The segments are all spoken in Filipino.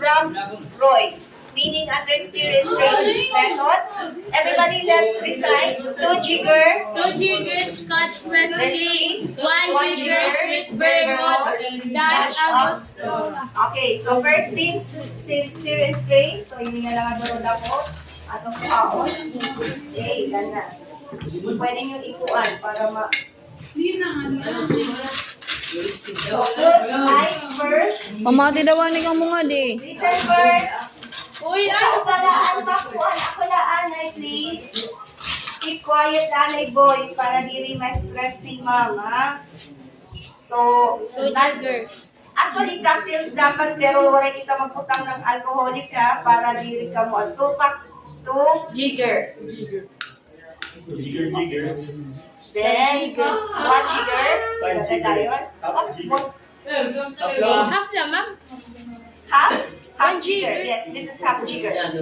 from Roy. Meaning under stir and strain method. Everybody, let's recite. 2 jigger. 2 jiggers Scotch whiskey, 1 jigger sweet bergamot, dash Augusto. Okay, so first thing, stir and strain. So, hindi na lang doon ako. Atong kaon. Okay, ganda. Pwede nyo ikuan para ma... So, put ice first. Pamati daw ni kang mga di. Listen first. Uy, Sa usalaan, makuan. Ako laanay, please. Keep quiet, anay boys, para diri ma-stress si mama. So, 2 jiggers. actually, cocktails dapat, pero wala kita magputang ng alcoholic ha, para diri ka mo. 2 jigger. Jigger. Then, 1 jigger. Ganda tayo. Half lang, ma'am. Half? Half 1 jigger. Yes, this is half jigger. 1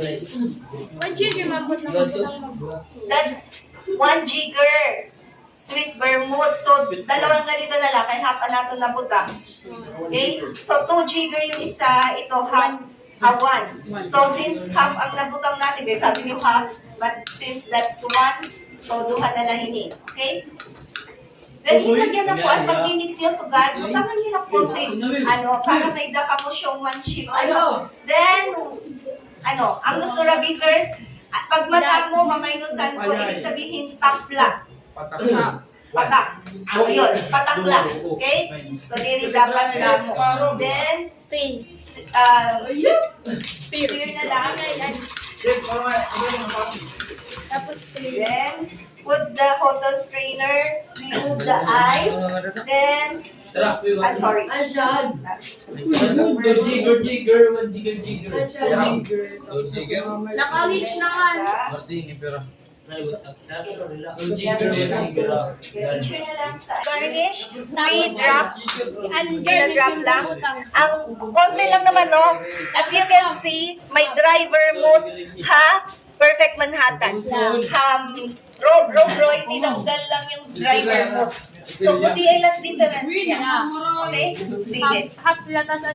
jigger, ma'am. That's 1 jigger. Sweet vermouth. So, dalawang ganito na lang. Kaya hapa natin na buta. Okay? So, 2 jigger yung isa. Ito, half. 1. So, since half ang nabutang natin, guys, sabi niyo half. But since that's 1, so, duha na lang ini. Okay? Then, hinagyan na po at pag-mix yung sugat. So, tangan nyo lang po, para may daka mo siyang 1 sheep. Then, ang gusto rabiters, pag madamo, mamainusan ko, ibig sabihin, tapla. Patak. So, yun, patak lang. Okay? So, diri dapat damo. Then, Stain. stir na lang. Tapos stain. Then, put the cotton strainer, remove the ice, then, sorry. Naka-reach naman. Picture na lang sa garnish, drop, Drop lang. Ang konti lang naman, no? As you can see, may dry vermouth, perfect Manhattan. Roy, tinanggal lang yung dry vermouth. So, puti ay lang difference niya. Okay? Sige. Half latas